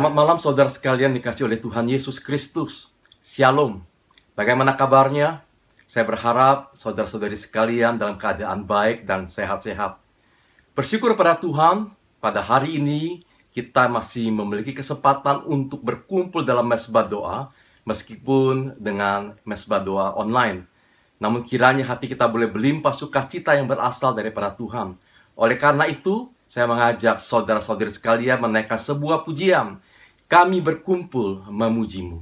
Selamat malam saudara sekalian dikasihi oleh Tuhan Yesus Kristus. Shalom. Bagaimana kabarnya? Saya berharap saudara-saudari sekalian dalam keadaan baik dan sehat-sehat. Bersyukur pada Tuhan, pada hari ini kita masih memiliki kesempatan untuk berkumpul dalam mesbah doa, meskipun dengan mesbah doa online. Namun kiranya hati kita boleh berlimpah sukacita yang berasal daripada Tuhan. Oleh karena itu, saya mengajak saudara-saudari sekalian menaikkan sebuah pujian. Kami berkumpul memuji-Mu.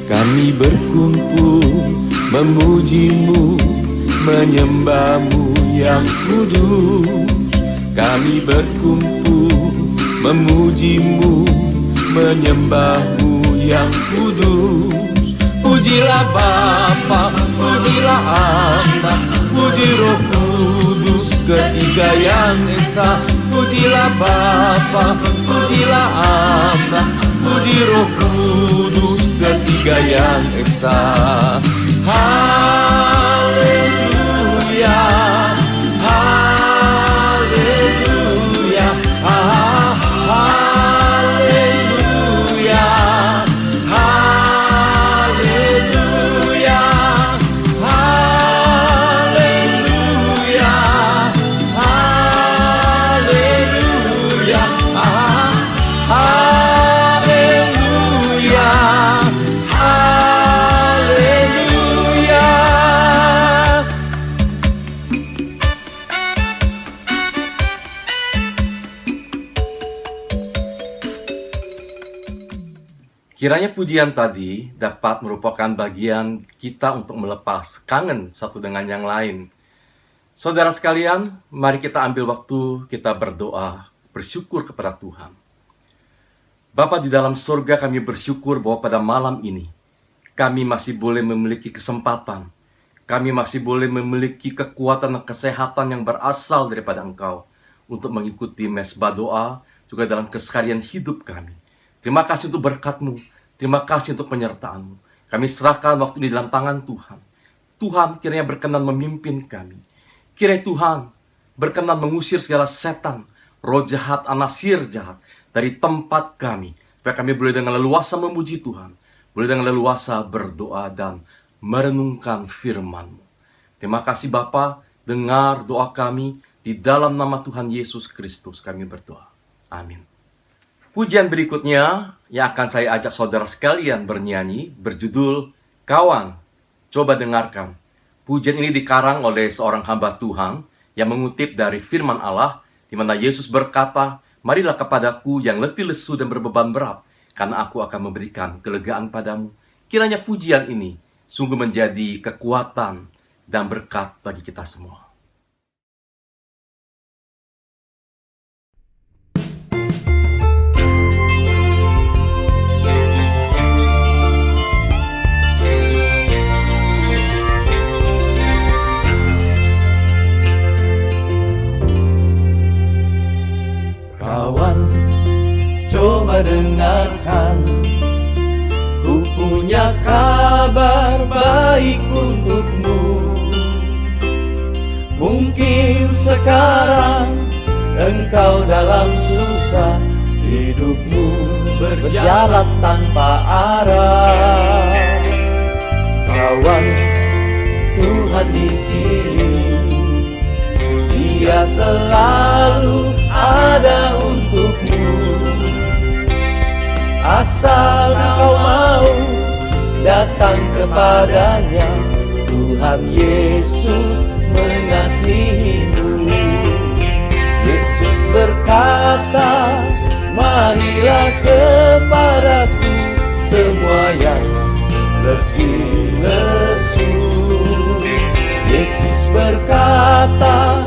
Kami berkumpul memuji-Mu, menyembah-Mu yang kudus. Kami berkumpul memuji-Mu, menyembah-Mu yang kudus. Pujilah Bapa, pujilah Anak, puji Roh Kudus, ketiga yang esa. Pujilah Bapa, pujilah Anak, puji Roh Kudus, ketiga yang esa. Haleluya, haleluya, haleluya, haleluya, haleluya, haleluya, haleluya, haleluya. Kiranya pujian tadi dapat merupakan bagian kita untuk melepas kangen satu dengan yang lain. Saudara sekalian, mari kita ambil waktu kita berdoa, bersyukur kepada Tuhan. Bapa di dalam surga, kami bersyukur bahwa pada malam ini kami masih boleh memiliki kesempatan. Kami masih boleh memiliki kekuatan dan kesehatan yang berasal daripada Engkau untuk mengikuti mesbah doa juga dalam keseharian hidup kami. Terima kasih untuk berkat-Mu. Terima kasih untuk penyertaan-Mu. Kami serahkan waktu ini dalam tangan Tuhan. Tuhan kiranya berkenan memimpin kami. Kiranya Tuhan berkenan mengusir segala setan, roh jahat, anasir jahat dari tempat kami. Supaya kami boleh dengan leluasa memuji Tuhan. Boleh dengan leluasa berdoa dan merenungkan firman-Mu. Terima kasih Bapa, dengar doa kami di dalam nama Tuhan Yesus Kristus kami berdoa. Amin. Pujian berikutnya yang akan saya ajak saudara sekalian bernyanyi berjudul Kawan. Coba dengarkan. Pujian ini dikarang oleh seorang hamba Tuhan yang mengutip dari firman Allah di mana Yesus berkata, "Marilah kepadaku yang letih lesu dan berbeban berat, karena aku akan memberikan kelegaan padamu." Kiranya pujian ini sungguh menjadi kekuatan dan berkat bagi kita semua. Kawan, coba dengarkan, ku punya kabar baik untukmu. Mungkin sekarang engkau dalam susah, hidupmu berjalan tanpa arah. Kawan, Tuhan di sini, Dia selalu ada untukmu. Asal kau mau datang kepadanya, Tuhan Yesus mengasihimu. Yesus berkata, "Marilah kepadaku semua yang letih lesu." Yesus berkata,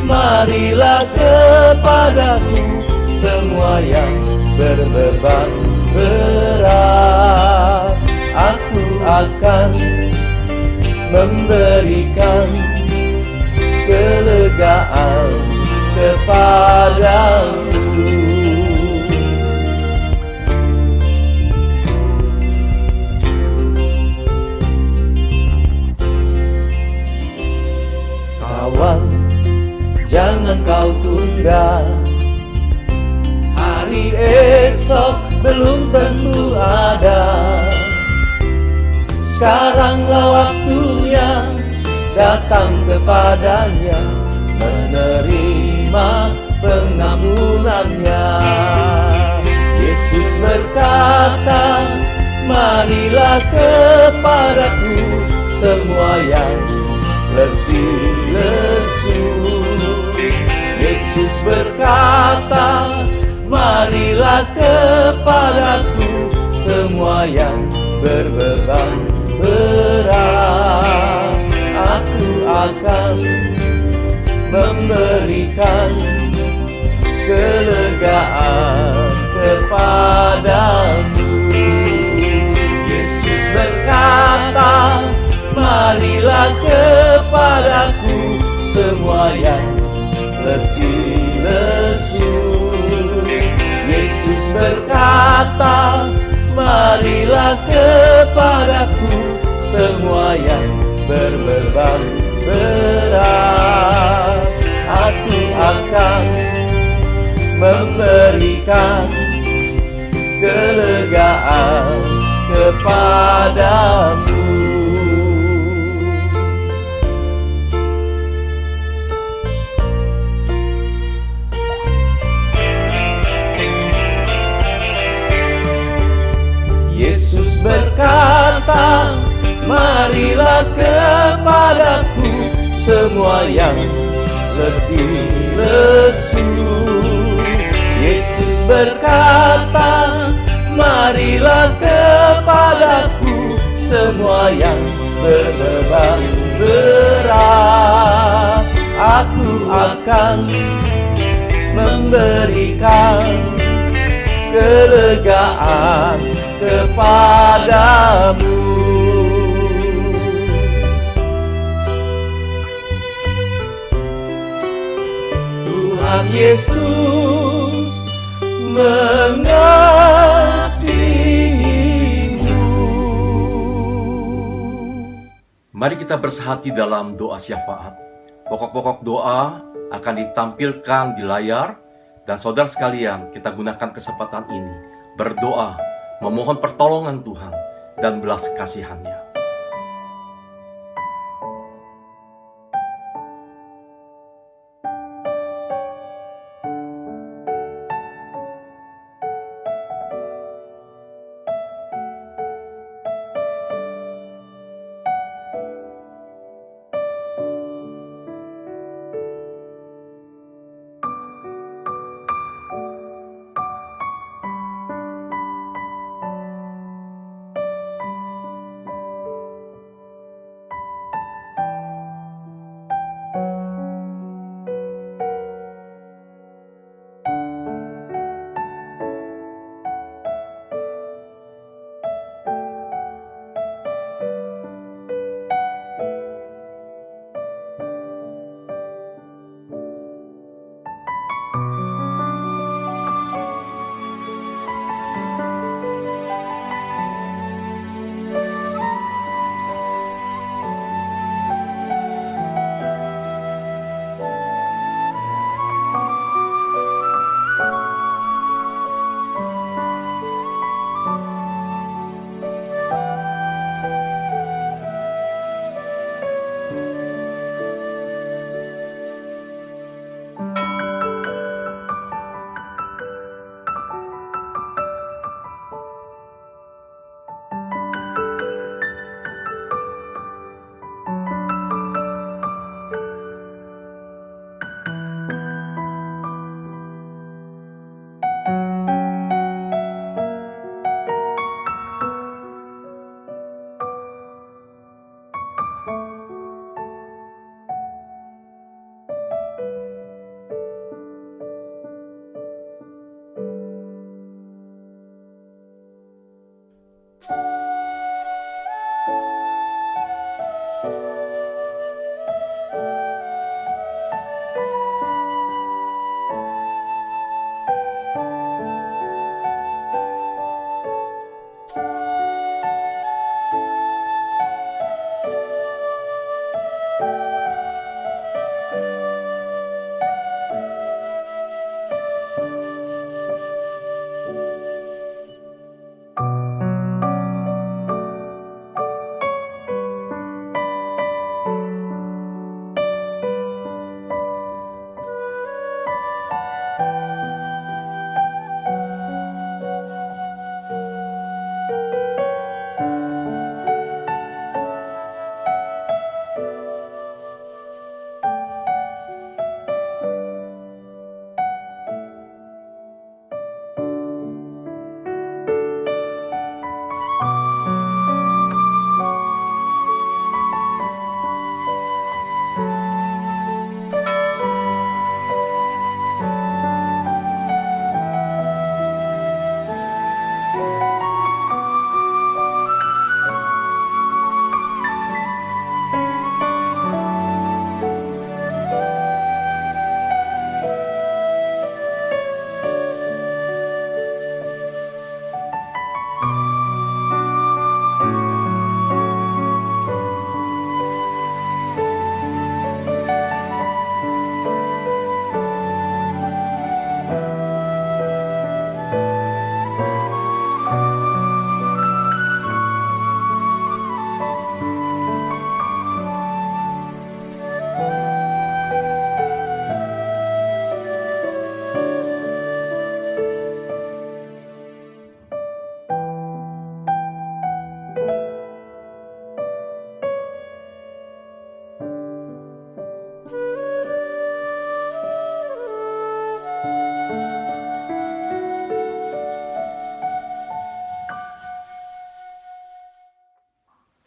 "Marilah kepadaku semua yang berbeban berat. Aku akan memberikan kelegaan kepadamu." belum tentu ada. Sekaranglah waktunya datang kepadanya, menerima pengampunannya. Yesus berkata, marilah kepadaku semua yang letih lesu. Yesus berkata, marilah kepadaku semua yang berbeban berat. Aku akan memberikan kelegaan kepadamu. Yesus berkata, marilah kepadaku semua yang letih lesu. Yesus berkata, marilah kepadaku semua yang berbeban berat. Aku akan memberikan kelegaan kepadamu. Yesus berkata, marilah kepadaku semua yang letih lesu. Yesus berkata, marilah kepadaku semua yang berbeban berat. Aku akan memberikan kelegaan kepadamu. Tuhan Yesus mengasihimu. Mari kita bersehati dalam doa syafaat. Pokok-pokok doa akan ditampilkan di layar, dan saudara sekalian, kita gunakan kesempatan ini berdoa, memohon pertolongan Tuhan dan belas kasihan-Nya.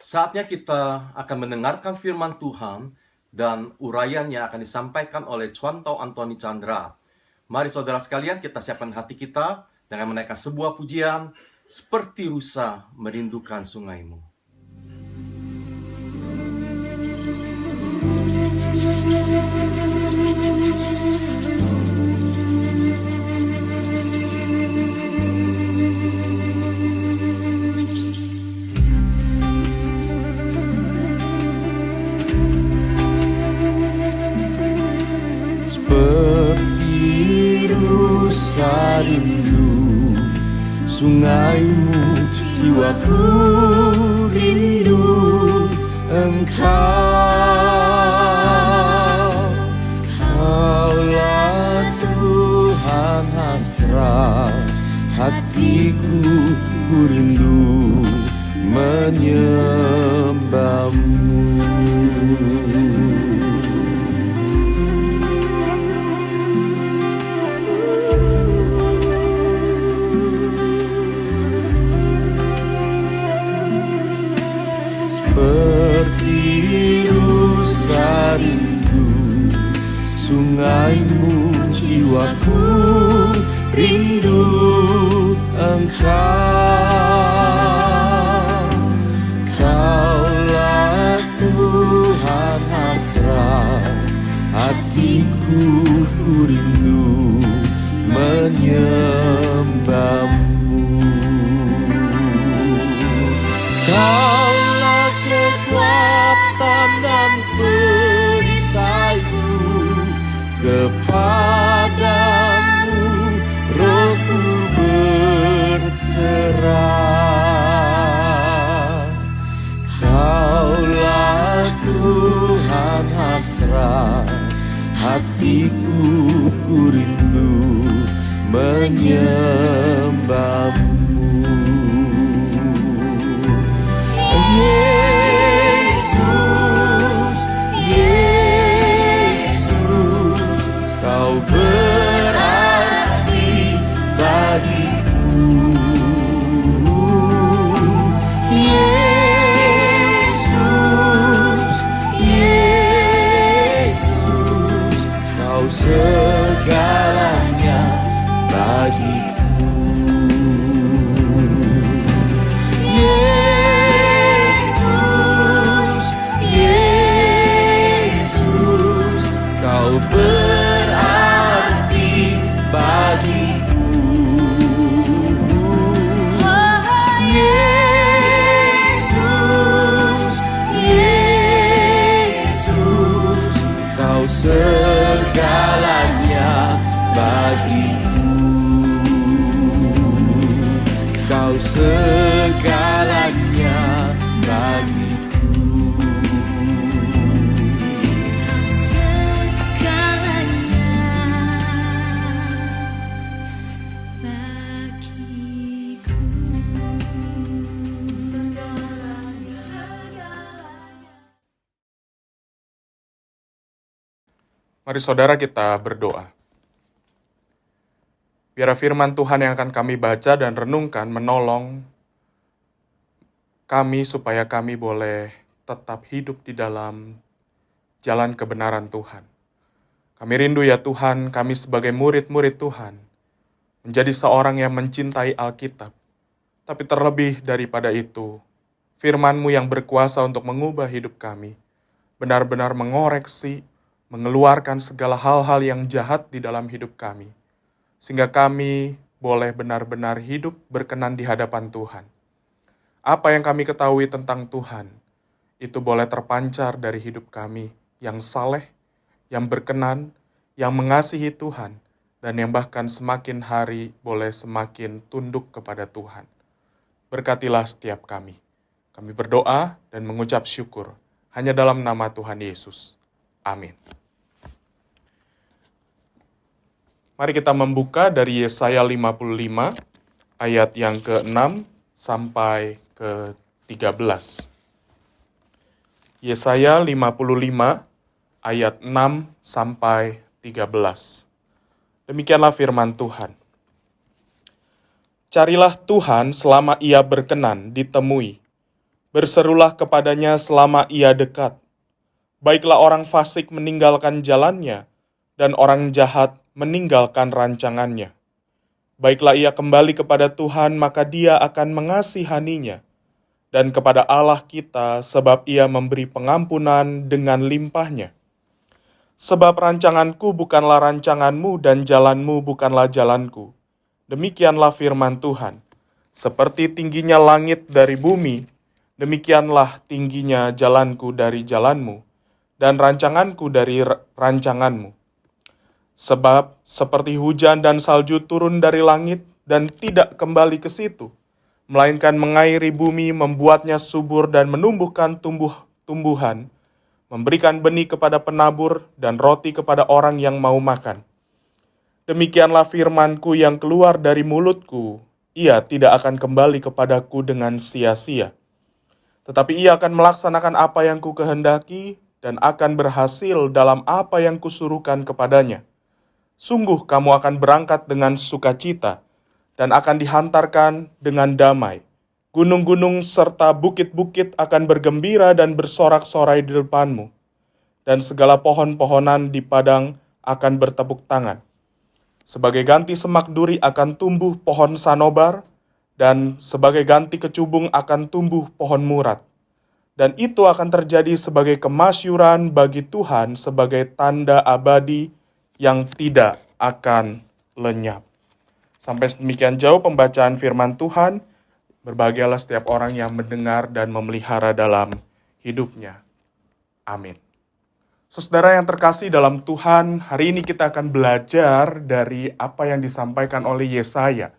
Saatnya kita akan mendengarkan firman Tuhan dan urayanya akan disampaikan oleh Chwanto Antoni Chandra. Mari saudara sekalian, kita siapkan hati kita dengan menaikkan sebuah pujian, seperti rusa merindukan sungaimu. Seperti rusa rindu sungaimu, jiwaku rindu Engkau. Kaulah Tuhan hasrat hatiku, ku rindu menyembahmu. Seperti rusa rindu sungaimu, jiwaku rindu Engkau. Kaulah Tuhan hasrat hatiku, ku rindu menyembahmu. Kaulah kekuatan dan perisaiku, kepadamu rohku berserah. Kaulah Tuhan hasrat hatiku, ku rindu menyembahmu. Yesus, Yesus, Kau berarti bagiku. Yesus, Yesus, Kau segalanya bagiku. Kau berarti bagiku. Yesus, Yesus, Kau segalanya bagiku. Kau segalanya bagiku. Mari saudara kita berdoa. Biar firman Tuhan yang akan kami baca dan renungkan menolong kami supaya kami boleh tetap hidup di dalam jalan kebenaran Tuhan. Kami rindu ya Tuhan, kami sebagai murid-murid Tuhan, menjadi seorang yang mencintai Alkitab. Tapi terlebih daripada itu, firman-Mu yang berkuasa untuk mengubah hidup kami, benar-benar mengoreksi, mengeluarkan segala hal-hal yang jahat di dalam hidup kami, sehingga kami boleh benar-benar hidup berkenan di hadapan Tuhan. Apa yang kami ketahui tentang Tuhan, itu boleh terpancar dari hidup kami yang saleh, yang berkenan, yang mengasihi Tuhan, dan yang bahkan semakin hari boleh semakin tunduk kepada Tuhan. Berkatilah setiap kami. Kami berdoa dan mengucap syukur hanya dalam nama Tuhan Yesus. Amin. Mari kita membuka dari Yesaya 55 ayat yang ke-6 sampai ke-13. Yesaya 55 ayat 6 sampai 13. Demikianlah firman Tuhan. Carilah Tuhan selama Ia berkenan ditemui. Berserulah kepadanya selama ia dekat. Baiklah orang fasik meninggalkan jalannya, dan orang jahat meninggalkan rancangannya. Baiklah ia kembali kepada Tuhan, maka dia akan mengasihaninya, dan kepada Allah kita, sebab ia memberi pengampunan dengan limpahnya. Sebab rancanganku bukanlah rancanganmu, dan jalanmu bukanlah jalanku. Demikianlah firman Tuhan. Seperti tingginya langit dari bumi, demikianlah tingginya jalanku dari jalanmu, dan rancanganku dari rancanganmu. Sebab seperti hujan dan salju turun dari langit dan tidak kembali ke situ, melainkan mengairi bumi, membuatnya subur dan menumbuhkan tumbuhan, memberikan benih kepada penabur dan roti kepada orang yang mau makan. Demikianlah firmanku yang keluar dari mulutku, ia tidak akan kembali kepadaku dengan sia-sia. Tetapi ia akan melaksanakan apa yang ku kehendaki dan akan berhasil dalam apa yang kusuruhkan kepadanya. Sungguh kamu akan berangkat dengan sukacita dan akan dihantarkan dengan damai. Gunung-gunung serta bukit-bukit akan bergembira dan bersorak-sorai di depanmu. Dan segala pohon-pohonan di padang akan bertepuk tangan. Sebagai ganti semak duri akan tumbuh pohon sanobar, dan sebagai ganti kecubung akan tumbuh pohon murat. Dan itu akan terjadi sebagai kemasyuran bagi Tuhan, sebagai tanda abadi yang tidak akan lenyap. Sampai demikian jauh pembacaan firman Tuhan. Berbahagialah setiap orang yang mendengar dan memelihara dalam hidupnya. Amin. Saudara yang terkasih dalam Tuhan, hari ini kita akan belajar dari apa yang disampaikan oleh Yesaya.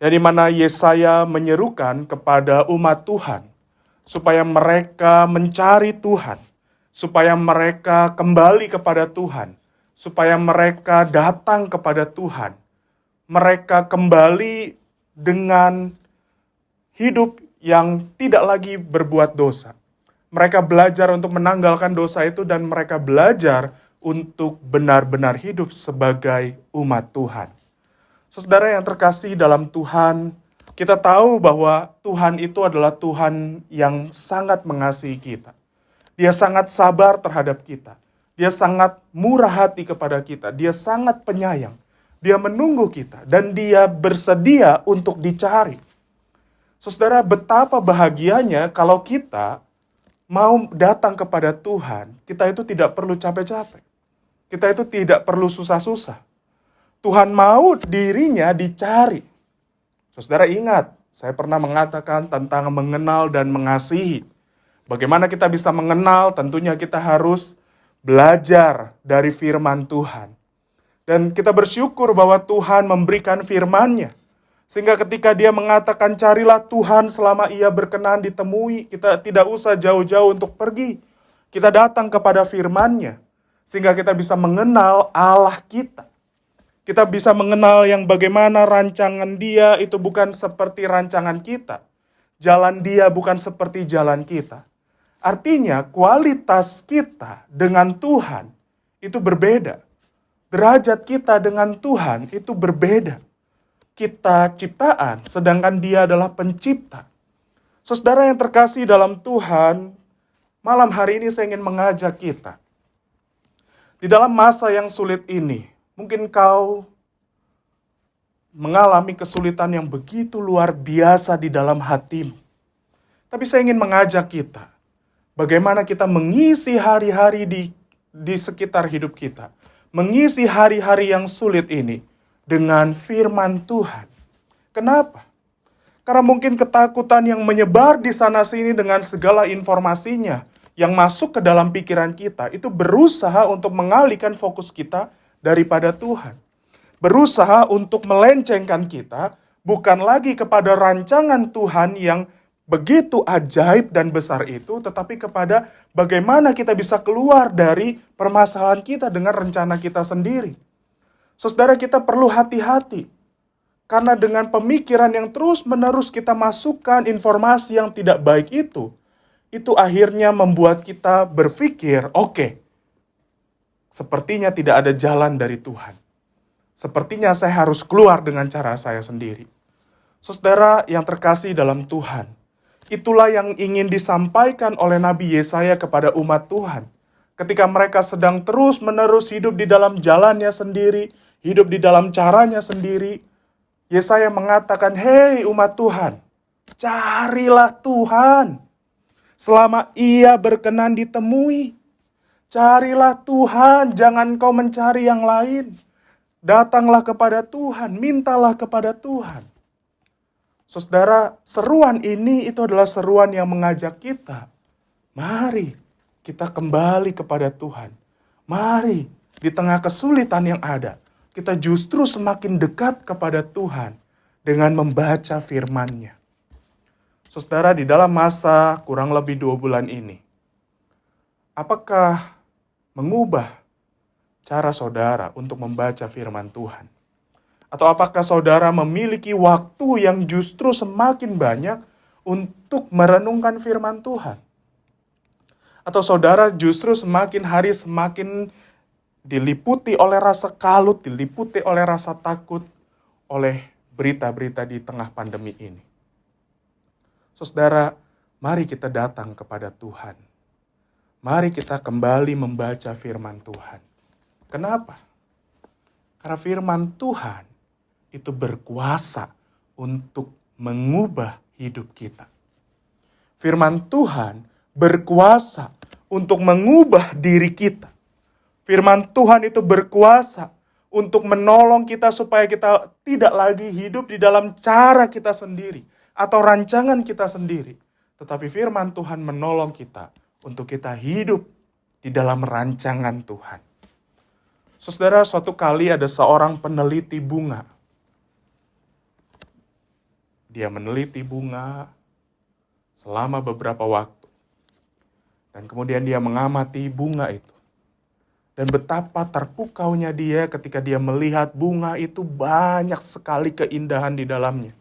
Yang dimana Yesaya menyerukan kepada umat Tuhan, supaya mereka mencari Tuhan, supaya mereka kembali kepada Tuhan, supaya mereka datang kepada Tuhan. Mereka kembali dengan hidup yang tidak lagi berbuat dosa. Mereka belajar untuk menanggalkan dosa itu dan mereka belajar untuk benar-benar hidup sebagai umat Tuhan. Saudara yang terkasih dalam Tuhan, kita tahu bahwa Tuhan itu adalah Tuhan yang sangat mengasihi kita. Dia sangat sabar terhadap kita. Dia sangat murah hati kepada kita. Dia sangat penyayang. Dia menunggu kita dan dia bersedia untuk dicari. Saudara, betapa bahagianya kalau kita mau datang kepada Tuhan, kita itu tidak perlu capek-capek. Kita itu tidak perlu susah-susah. Tuhan mau dirinya dicari. Saudara ingat, saya pernah mengatakan tentang mengenal dan mengasihi. Bagaimana kita bisa mengenal? Tentunya kita harus belajar dari firman Tuhan. Dan kita bersyukur bahwa Tuhan memberikan firman-Nya. Sehingga ketika dia mengatakan carilah Tuhan selama ia berkenan ditemui, kita tidak usah jauh-jauh untuk pergi. Kita datang kepada firman-Nya. Sehingga kita bisa mengenal Allah kita. Kita bisa mengenal yang bagaimana rancangan dia itu bukan seperti rancangan kita. Jalan dia bukan seperti jalan kita. Artinya kualitas kita dengan Tuhan itu berbeda. Derajat kita dengan Tuhan itu berbeda. Kita ciptaan, sedangkan dia adalah pencipta. Saudara yang terkasih dalam Tuhan, malam hari ini saya ingin mengajak kita. Di dalam masa yang sulit ini, mungkin kau mengalami kesulitan yang begitu luar biasa di dalam hatimu. Tapi saya ingin mengajak kita, bagaimana kita mengisi hari-hari di sekitar hidup kita. Mengisi hari-hari yang sulit ini dengan firman Tuhan. Kenapa? Karena mungkin ketakutan yang menyebar di sana-sini dengan segala informasinya yang masuk ke dalam pikiran kita, itu berusaha untuk mengalihkan fokus kita daripada Tuhan. Berusaha untuk melencengkan kita bukan lagi kepada rancangan Tuhan yang begitu ajaib dan besar itu, tetapi kepada bagaimana kita bisa keluar dari permasalahan kita dengan rencana kita sendiri. Saudara, kita perlu hati-hati. Karena dengan pemikiran yang terus-menerus kita masukkan informasi yang tidak baik itu akhirnya membuat kita berpikir, oke, sepertinya tidak ada jalan dari Tuhan. Sepertinya saya harus keluar dengan cara saya sendiri. Saudara yang terkasih dalam Tuhan, Itulah yang ingin disampaikan oleh Nabi Yesaya kepada umat Tuhan. Ketika mereka sedang terus-menerus hidup di dalam jalannya sendiri, hidup di dalam caranya sendiri, Yesaya mengatakan, "Hei umat Tuhan, carilah Tuhan selama Ia berkenan ditemui. Carilah Tuhan, jangan kau mencari yang lain. Datanglah kepada Tuhan, mintalah kepada Tuhan." Saudara, seruan ini itu adalah seruan yang mengajak kita. Mari kita kembali kepada Tuhan. Mari di tengah kesulitan yang ada, kita justru semakin dekat kepada Tuhan dengan membaca firman-Nya. Saudara, di dalam masa kurang lebih 2 bulan ini, apakah mengubah cara saudara untuk membaca firman Tuhan? Atau apakah saudara memiliki waktu yang justru semakin banyak untuk merenungkan firman Tuhan? Atau saudara justru semakin hari semakin diliputi oleh rasa kalut, diliputi oleh rasa takut, oleh berita-berita di tengah pandemi ini? Saudara, mari kita datang kepada Tuhan. Mari kita kembali membaca firman Tuhan. Kenapa? Karena firman Tuhan itu berkuasa untuk mengubah hidup kita. Firman Tuhan berkuasa untuk mengubah diri kita. Firman Tuhan itu berkuasa untuk menolong kita supaya kita tidak lagi hidup di dalam cara kita sendiri atau rancangan kita sendiri. Tetapi firman Tuhan menolong kita untuk kita hidup di dalam rancangan Tuhan. Saudara, suatu kali ada seorang peneliti bunga. Dia meneliti bunga selama beberapa waktu. Dan kemudian dia mengamati bunga itu. Dan betapa terpukaunya dia ketika dia melihat bunga itu banyak sekali keindahan di dalamnya.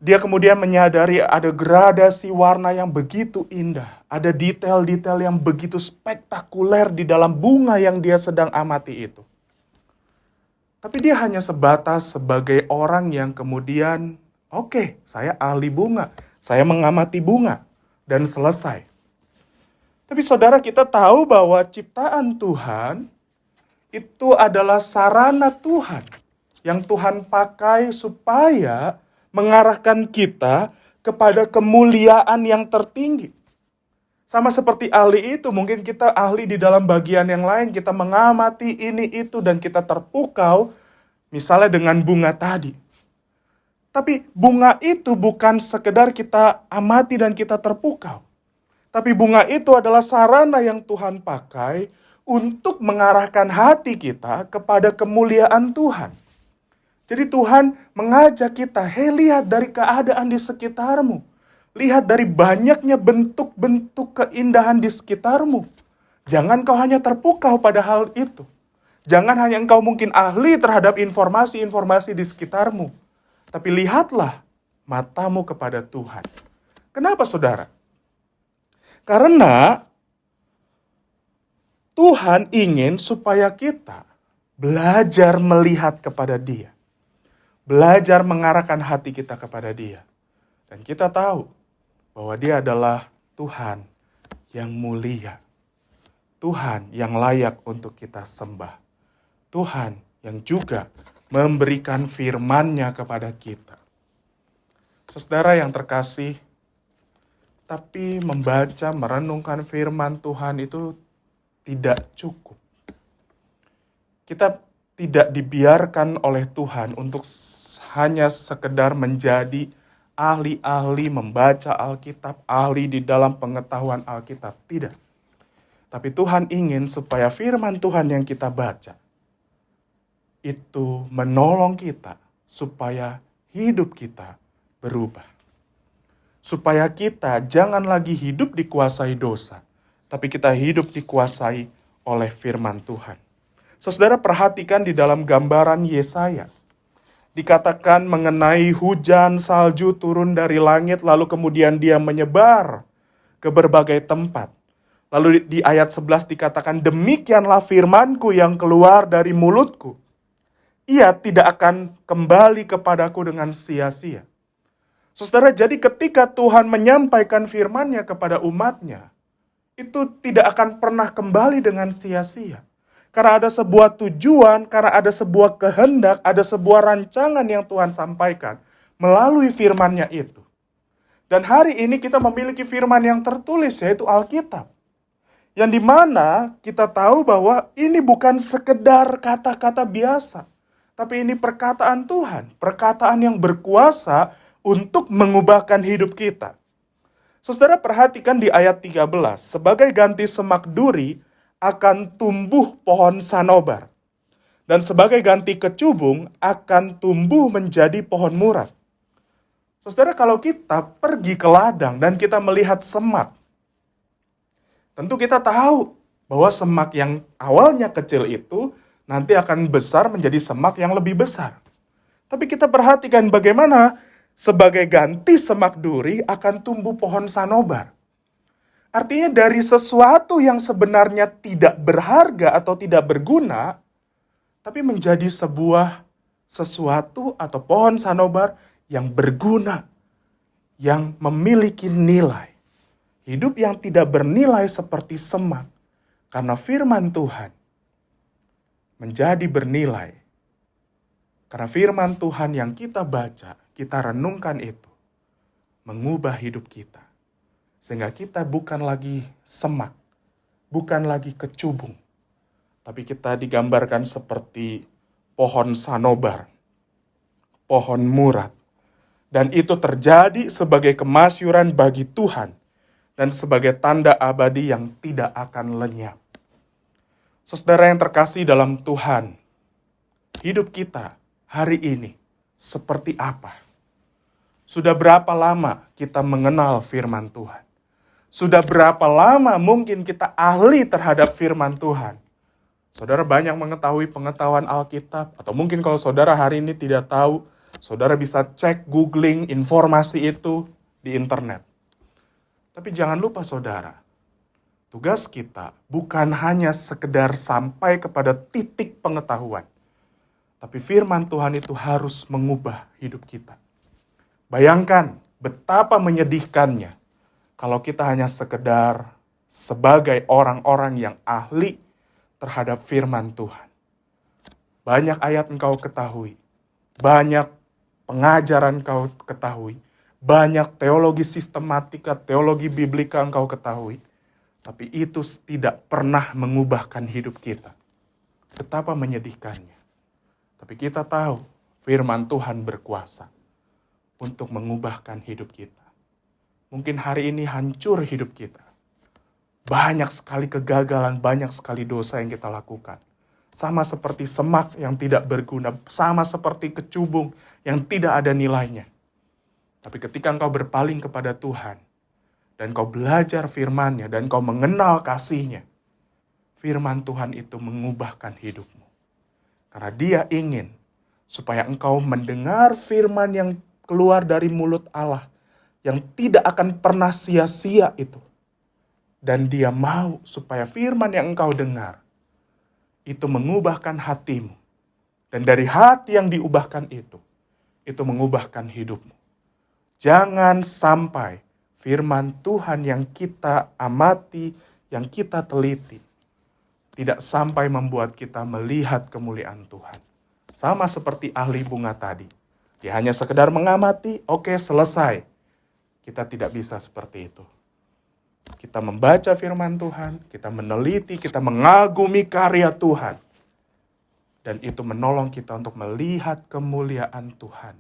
Dia kemudian menyadari ada gradasi warna yang begitu indah. Ada detail-detail yang begitu spektakuler di dalam bunga yang dia sedang amati itu. Tapi dia hanya sebatas sebagai orang yang kemudian, oke, saya ahli bunga, saya mengamati bunga, dan selesai. Tapi saudara, kita tahu bahwa ciptaan Tuhan itu adalah sarana Tuhan yang Tuhan pakai supaya mengarahkan kita kepada kemuliaan yang tertinggi. Sama seperti ahli itu, mungkin kita ahli di dalam bagian yang lain, kita mengamati ini itu dan kita terpukau, misalnya dengan bunga tadi. Tapi bunga itu bukan sekedar kita amati dan kita terpukau. Tapi bunga itu adalah sarana yang Tuhan pakai untuk mengarahkan hati kita kepada kemuliaan Tuhan. Jadi Tuhan mengajak kita, hei lihat dari keadaan di sekitarmu. Lihat dari banyaknya bentuk-bentuk keindahan di sekitarmu. Jangan kau hanya terpukau pada hal itu. Jangan hanya engkau mungkin ahli terhadap informasi-informasi di sekitarmu. Tapi lihatlah matamu kepada Tuhan. Kenapa saudara? Karena Tuhan ingin supaya kita belajar melihat kepada Dia. Belajar mengarahkan hati kita kepada Dia. Dan kita tahu bahwa Dia adalah Tuhan yang mulia. Tuhan yang layak untuk kita sembah. Tuhan yang juga memberikan firman-Nya kepada kita. Saudara yang terkasih, tapi membaca, merenungkan firman Tuhan itu tidak cukup. Kita tidak dibiarkan oleh Tuhan untuk hanya sekedar menjadi ahli-ahli membaca Alkitab, ahli di dalam pengetahuan Alkitab. Tidak. Tapi Tuhan ingin supaya firman Tuhan yang kita baca itu menolong kita supaya hidup kita berubah. Supaya kita jangan lagi hidup dikuasai dosa, tapi kita hidup dikuasai oleh firman Tuhan. Saudara, perhatikan di dalam gambaran Yesaya. Dikatakan mengenai hujan salju turun dari langit, lalu kemudian dia menyebar ke berbagai tempat. Lalu di ayat 11 dikatakan, demikianlah firmanku yang keluar dari mulutku. Ia tidak akan kembali kepadaku dengan sia-sia. Saudara, jadi ketika Tuhan menyampaikan firman-Nya kepada umat-Nya, itu tidak akan pernah kembali dengan sia-sia. Karena ada sebuah tujuan, karena ada sebuah kehendak, ada sebuah rancangan yang Tuhan sampaikan melalui firman-Nya itu. Dan hari ini kita memiliki firman yang tertulis, yaitu Alkitab. Yang dimana kita tahu bahwa ini bukan sekedar kata-kata biasa. Tapi ini perkataan Tuhan, perkataan yang berkuasa untuk mengubahkan hidup kita. Saudara, perhatikan di ayat 13, sebagai ganti semak duri akan tumbuh pohon sanobar. Dan sebagai ganti kecubung akan tumbuh menjadi pohon murad. Saudara, kalau kita pergi ke ladang dan kita melihat semak, tentu kita tahu bahwa semak yang awalnya kecil itu nanti akan besar menjadi semak yang lebih besar. Tapi kita perhatikan bagaimana sebagai ganti semak duri akan tumbuh pohon sanobar. Artinya dari sesuatu yang sebenarnya tidak berharga atau tidak berguna, tapi menjadi sebuah sesuatu atau pohon sanobar yang berguna, yang memiliki nilai. Hidup yang tidak bernilai seperti semak, karena firman Tuhan menjadi bernilai. Karena firman Tuhan yang kita baca, kita renungkan itu, mengubah hidup kita. Sehingga kita bukan lagi semak, bukan lagi kecubung. Tapi kita digambarkan seperti pohon sanobar, pohon murad. Dan itu terjadi sebagai kemasyuran bagi Tuhan dan sebagai tanda abadi yang tidak akan lenyap. Saudara yang terkasih dalam Tuhan, hidup kita hari ini seperti apa? Sudah berapa lama kita mengenal firman Tuhan? Sudah berapa lama mungkin kita ahli terhadap firman Tuhan? Saudara banyak mengetahui pengetahuan Alkitab, atau mungkin kalau saudara hari ini tidak tahu, saudara bisa cek, googling informasi itu di internet. Tapi jangan lupa saudara, tugas kita bukan hanya sekedar sampai kepada titik pengetahuan. Tapi firman Tuhan itu harus mengubah hidup kita. Bayangkan betapa menyedihkannya kalau kita hanya sekedar sebagai orang-orang yang ahli terhadap firman Tuhan. Banyak ayat engkau ketahui, banyak pengajaran engkau ketahui, banyak teologi sistematika, teologi biblika engkau ketahui, tapi itu tidak pernah mengubahkan hidup kita. Betapa menyedihkannya. Tapi kita tahu firman Tuhan berkuasa untuk mengubahkan hidup kita. Mungkin hari ini hancur hidup kita. Banyak sekali kegagalan, banyak sekali dosa yang kita lakukan. Sama seperti semak yang tidak berguna, sama seperti kecubung yang tidak ada nilainya. Tapi ketika engkau berpaling kepada Tuhan, dan kau belajar firman-Nya, dan kau mengenal kasih-Nya, firman Tuhan itu mengubahkan hidupmu. Karena Dia ingin supaya engkau mendengar firman yang keluar dari mulut Allah, yang tidak akan pernah sia-sia itu. Dan Dia mau supaya firman yang engkau dengar, itu mengubahkan hatimu. Dan dari hati yang diubahkan itu mengubahkan hidupmu. Jangan sampai firman Tuhan yang kita amati, yang kita teliti, tidak sampai membuat kita melihat kemuliaan Tuhan. Sama seperti ahli bunga tadi. Dia hanya sekedar mengamati, oke, selesai. Kita tidak bisa seperti itu. Kita membaca firman Tuhan, kita meneliti, kita mengagumi karya Tuhan. Dan itu menolong kita untuk melihat kemuliaan Tuhan.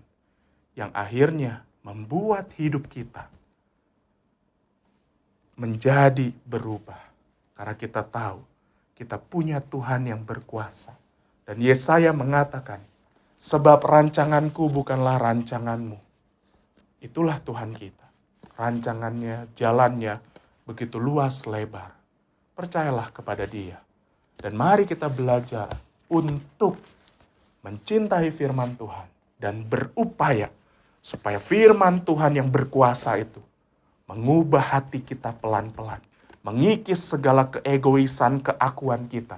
Yang akhirnya membuat hidup kita menjadi berubah. Karena kita tahu, kita punya Tuhan yang berkuasa. Dan Yesaya mengatakan, sebab rancanganku bukanlah rancanganmu. Itulah Tuhan kita. Rancangannya, jalannya begitu luas lebar. Percayalah kepada Dia. Dan mari kita belajar untuk mencintai firman Tuhan. Dan berupaya supaya firman Tuhan yang berkuasa itu mengubah hati kita pelan-pelan. Mengikis segala keegoisan, keakuan kita.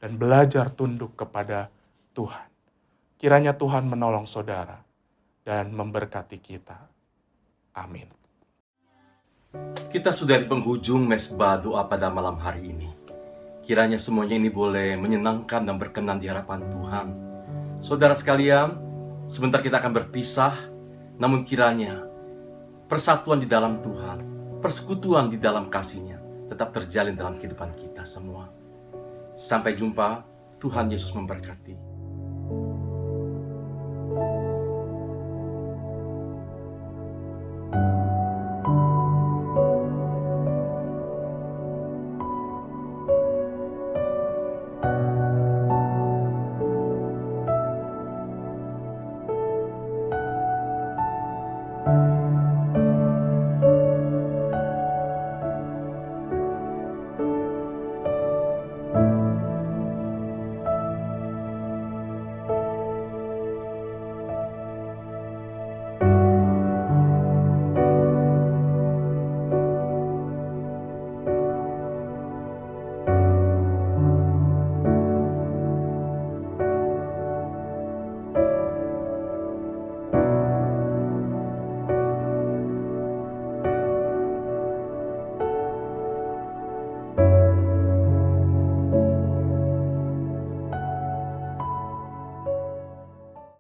Dan belajar tunduk kepada Tuhan. Kiranya Tuhan menolong saudara dan memberkati kita. Amin. Kita sudah di penghujung mesbah doa pada malam hari ini. Kiranya semuanya ini boleh menyenangkan dan berkenan di hadapan Tuhan. Saudara sekalian, sebentar kita akan berpisah, namun kiranya persatuan di dalam Tuhan, persekutuan di dalam kasih-Nya tetap terjalin dalam kehidupan kita semua. Sampai jumpa, Tuhan Yesus memberkati.